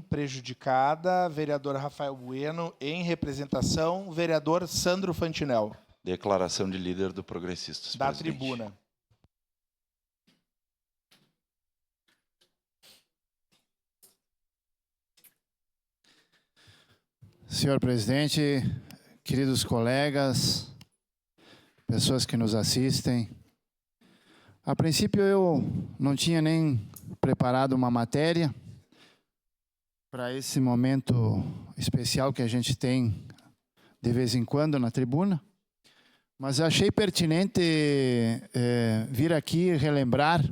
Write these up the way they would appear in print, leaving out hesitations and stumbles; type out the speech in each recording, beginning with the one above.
Prejudicada, vereador Rafael Bueno. Em representação, vereador Sandro Fantinel. Declaração de líder do Progressistas. Da presidente. tribuna. Senhor presidente, queridos colegas, pessoas que nos assistem. A princípio eu não tinha nem preparado uma matéria para esse momento especial que a gente tem de vez em quando na tribuna, mas achei pertinente vir aqui relembrar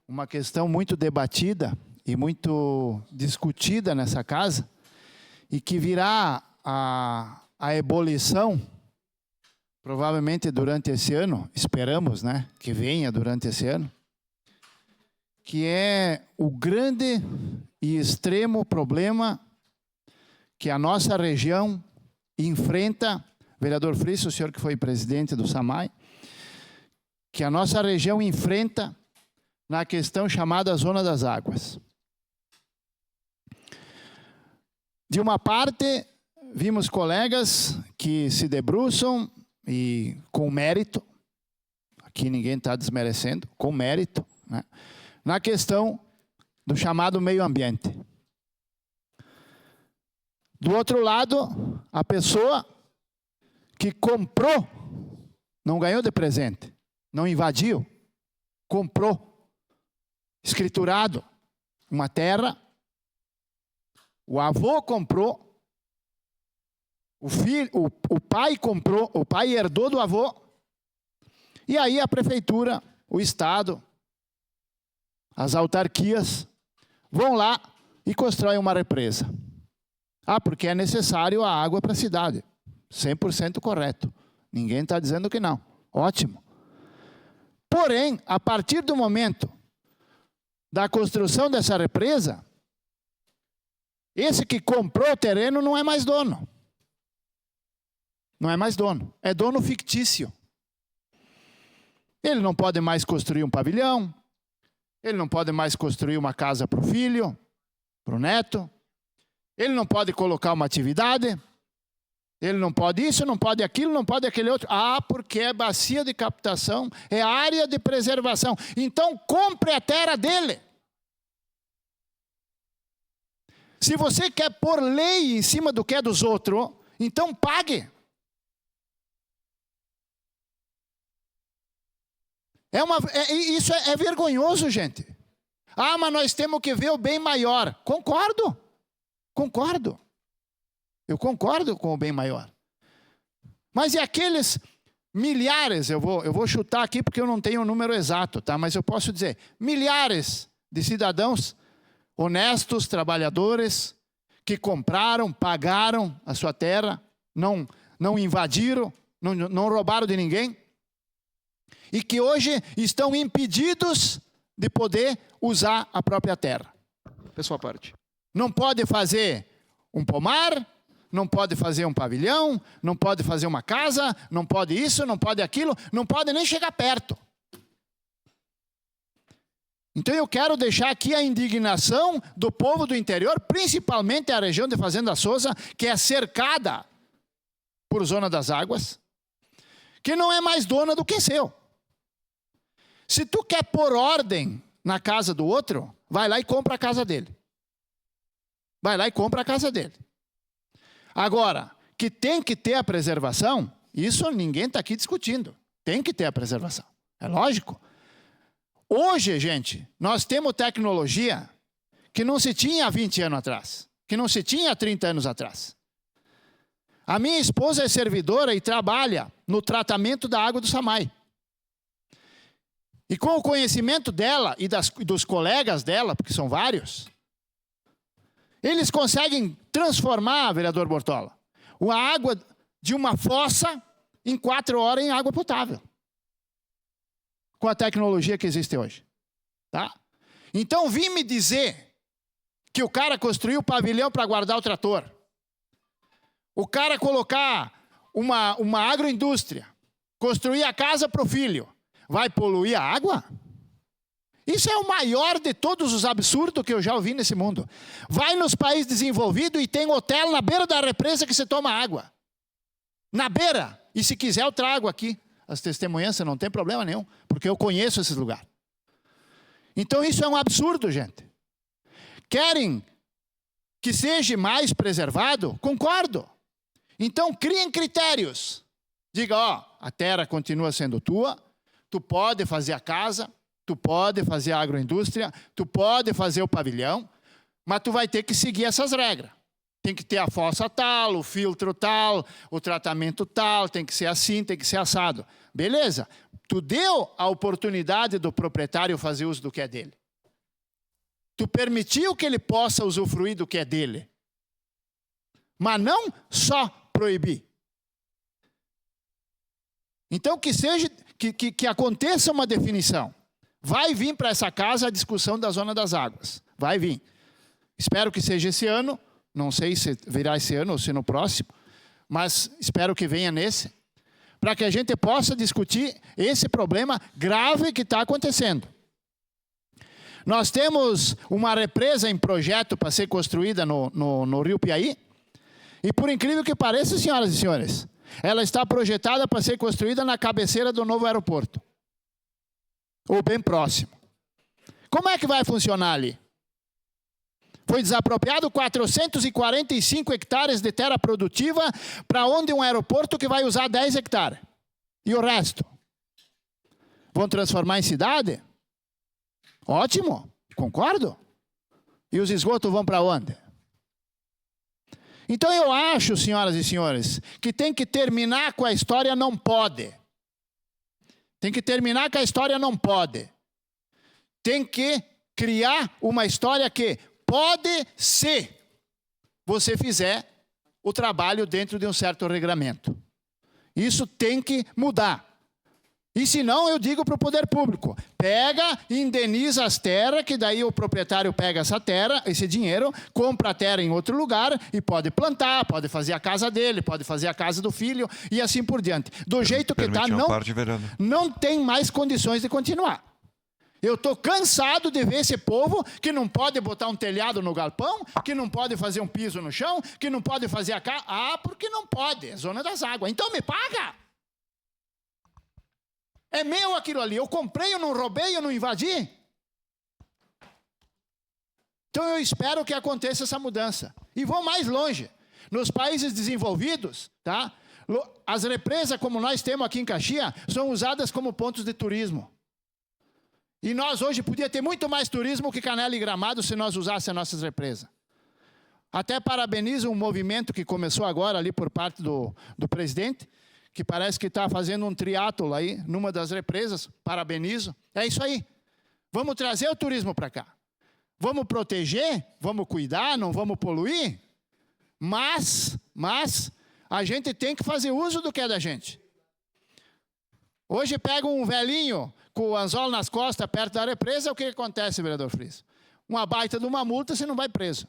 uma questão muito debatida e muito discutida nessa casa e que virá a ebulição, provavelmente durante esse ano, esperamos, né, que venha durante esse ano, que é o grande e extremo problema que a nossa região enfrenta, vereador Friso, o senhor que foi presidente do SAMAI, que a nossa região enfrenta na questão chamada Zona das Águas. De uma parte, vimos colegas que se debruçam e com mérito, aqui ninguém está desmerecendo, com mérito, né, na questão do chamado meio ambiente. Do outro lado, a pessoa que comprou, não ganhou de presente, não invadiu, comprou, escriturado, uma terra, o avô comprou, o pai comprou, o pai herdou do avô, e aí a prefeitura, o Estado, as autarquias vão lá e constroem uma represa. Ah, porque é necessário a água para a cidade. 100% correto. Ninguém está dizendo que não. Ótimo. Porém, a partir do momento da construção dessa represa, esse que comprou o terreno não é mais dono. Não é mais dono. É dono fictício. Ele não pode mais construir um pavilhão. Ele não pode mais construir uma casa para o filho, para o neto. Ele não pode colocar uma atividade. Ele não pode isso, não pode aquilo, não pode aquele outro. Ah, porque é bacia de captação, é área de preservação. Então, compre a terra dele. Se você quer pôr lei em cima do que é dos outros, então pague. Isso é vergonhoso, gente. Ah, mas nós temos que ver o bem maior. Concordo. Concordo. Eu concordo com o bem maior. Mas e aqueles milhares, eu vou chutar aqui porque eu não tenho o número exato, tá? Mas eu posso dizer, milhares de cidadãos honestos, trabalhadores, que compraram, pagaram a sua terra, não invadiram, não roubaram de ninguém, e que hoje estão impedidos de poder usar a própria terra. Pessoal, parte. Não pode fazer um pomar, não pode fazer um pavilhão, não pode fazer uma casa, não pode isso, não pode aquilo, não pode nem chegar perto. Então eu quero deixar aqui a indignação do povo do interior, principalmente a região de Fazenda Souza, que é cercada por Zona das Águas, que não é mais dona do que seu. Se tu quer pôr ordem na casa do outro, vai lá e compra a casa dele. Vai lá e compra a casa dele. Agora, que tem que ter a preservação, isso ninguém está aqui discutindo. Tem que ter a preservação. É lógico. Hoje, gente, nós temos tecnologia que não se tinha há 20 anos atrás, que não se tinha há 30 anos atrás. A minha esposa é servidora e trabalha no tratamento da água do SAMAI. E com o conhecimento dela e dos colegas dela, porque são vários, eles conseguem transformar, vereador Bortola, a água de uma fossa em 4 horas em água potável. Com a tecnologia que existe hoje. Tá? Então, vim me dizer que o cara construiu o pavilhão para guardar o trator. O cara colocar uma agroindústria, construir a casa para o filho, vai poluir a água? Isso é o maior de todos os absurdos que eu já ouvi nesse mundo. Vai nos países desenvolvidos e tem hotel na beira da represa que você toma água. Na beira. E se quiser eu trago aqui as testemunhanças, não tem problema nenhum, porque eu conheço esses lugares. Então isso é um absurdo, gente. Querem que seja mais preservado? Concordo. Então criem critérios. Diga, ó, a terra continua sendo tua, tu pode fazer a casa, tu pode fazer a agroindústria, tu pode fazer o pavilhão, mas tu vai ter que seguir essas regras. Tem que ter a fossa tal, o filtro tal, o tratamento tal, tem que ser assim, tem que ser assado. Beleza. Tu deu a oportunidade do proprietário fazer uso do que é dele. Tu permitiu que ele possa usufruir do que é dele. Mas não só proibir. Então que aconteça uma definição. Vai vir para essa casa a discussão da zona das águas. Vai vir. Espero que seja esse ano. Não sei se virá esse ano ou se no próximo. Mas espero que venha nesse. Para que a gente possa discutir esse problema grave que está acontecendo. Nós temos uma represa em projeto para ser construída no Rio Piauí. E por incrível que pareça, senhoras e senhores, ela está projetada para ser construída na cabeceira do novo aeroporto. Ou bem próximo. Como é que vai funcionar ali? Foi desapropriado 445 hectares de terra produtiva para onde um aeroporto que vai usar 10 hectares. E o resto? Vão transformar em cidade? Ótimo, concordo. E os esgotos vão para onde? Então eu acho, senhoras e senhores, que tem que terminar com a história não pode. Tem que terminar com a história não pode. Tem que criar uma história que pode se você fizer o trabalho dentro de um certo regramento. Isso tem que mudar. E se não, eu digo para o poder público, pega, indeniza as terras, que daí o proprietário pega essa terra, esse dinheiro, compra a terra em outro lugar e pode plantar, pode fazer a casa dele, pode fazer a casa do filho e assim por diante. Do jeito que está, não tem mais condições de continuar. Eu estou cansado de ver esse povo que não pode botar um telhado no galpão, que não pode fazer um piso no chão, que não pode fazer a casa. Ah, porque não pode, é zona das águas. Então me paga! É meu aquilo ali. Eu comprei, eu não roubei, eu não invadi. Então eu espero que aconteça essa mudança. E vou mais longe. Nos países desenvolvidos, tá? As represas, como nós temos aqui em Caxias, são usadas como pontos de turismo. E nós hoje podíamos ter muito mais turismo que Canela e Gramado se nós usássemos as nossas represas. Até parabenizo um movimento que começou agora ali por parte do presidente, que parece que está fazendo um triatlo aí, numa das represas. Parabenizo. É isso aí. Vamos trazer o turismo para cá. Vamos proteger, vamos cuidar, não vamos poluir. Mas a gente tem que fazer uso do que é da gente. Hoje pega um velhinho com o anzol nas costas, perto da represa, o que acontece, vereador Friis? Uma baita de uma multa, você não vai preso.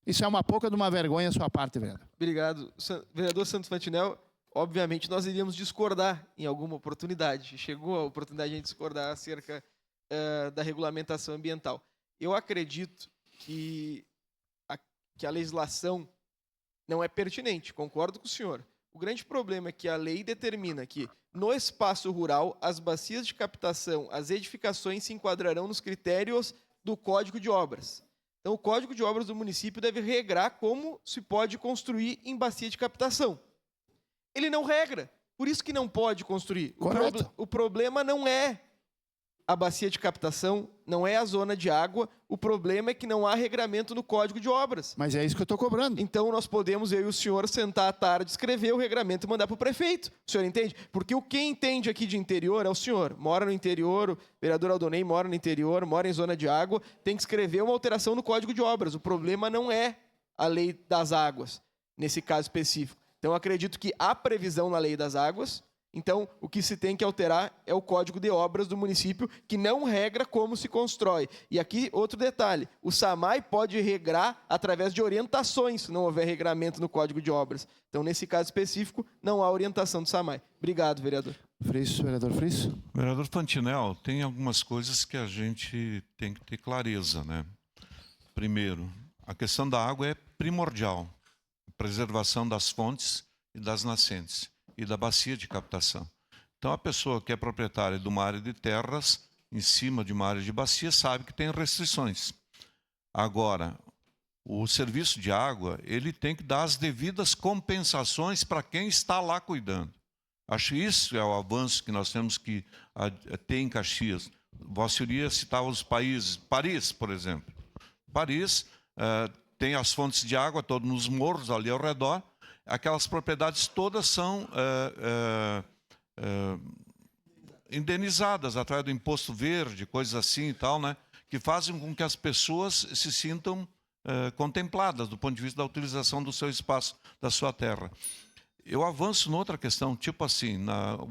Isso é uma pouca de uma vergonha a sua parte, vereador. Obrigado. Vereador Santos Fantinel, obviamente nós iríamos discordar em alguma oportunidade. Chegou a oportunidade de a gente discordar acerca da regulamentação ambiental. Eu acredito que a legislação não é pertinente, concordo com o senhor. O grande problema é que a lei determina que, no espaço rural, as bacias de captação, as edificações se enquadrarão nos critérios do Código de Obras. Então, o Código de Obras do município deve regrar como se pode construir em bacia de captação. Ele não regra, por isso que não pode construir. O problema não é a bacia de captação, não é a zona de água, o problema é que não há regramento no Código de Obras. Mas é isso que eu estou cobrando. Então nós podemos, eu e o senhor, sentar à tarde, escrever o regramento e mandar para o prefeito. O senhor entende? Porque quem entende aqui de interior é o senhor. Mora no interior, o vereador Aldonei mora no interior, mora em zona de água, tem que escrever uma alteração no Código de Obras. O problema não é a lei das águas, nesse caso específico. Então eu acredito que há previsão na lei das águas. Então, o que se tem que alterar é o Código de Obras do município, que não regra como se constrói. E aqui, outro detalhe, o SAMAI pode regrar através de orientações, se não houver regramento no Código de Obras. Então, nesse caso específico, não há orientação do SAMAI. Obrigado, vereador. Frisso, vereador Frisso. Vereador Fantinel, tem algumas coisas que a gente tem que ter clareza, né? Primeiro, a questão da água é primordial. Preservação das fontes e das nascentes e da bacia de captação. Então, a pessoa que é proprietária de uma área de terras em cima de uma área de bacia sabe que tem restrições. Agora, o serviço de água, ele tem que dar as devidas compensações para quem está lá cuidando. Acho isso é o avanço que nós temos que ter em Caxias. Vossa Senhoria citava os países. Paris, por exemplo. Paris tem as fontes de água todos nos morros ali ao redor. Aquelas propriedades todas são indenizadas através do imposto verde, coisas assim e tal, né? Que fazem com que as pessoas se sintam contempladas do ponto de vista da utilização do seu espaço, da sua terra. Eu avanço noutra questão, tipo assim,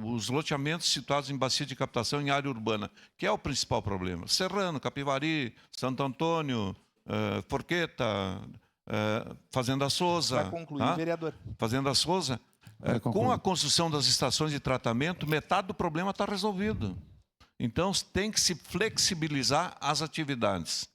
os loteamentos situados em bacia de captação em área urbana, que é o principal problema. Serrano, Capivari, Santo Antônio, Forqueta, Fazenda Souza. Para concluir, vereador. Fazenda Souza. Com a construção das estações de tratamento, metade do problema está resolvido. Então, tem que se flexibilizar as atividades.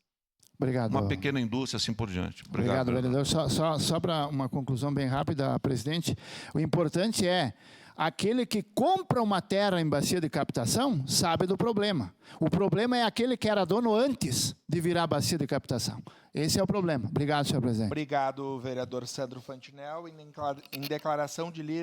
Obrigado. Uma pequena indústria, assim por diante. Obrigado, vereador. Só para uma conclusão bem rápida, presidente, o importante é aquele que compra uma terra em bacia de captação sabe do problema. O problema é aquele que era dono antes de virar bacia de captação. Esse é o problema. Obrigado, senhor presidente. Obrigado, vereador Sandro Fantinel. Em declaração de líder.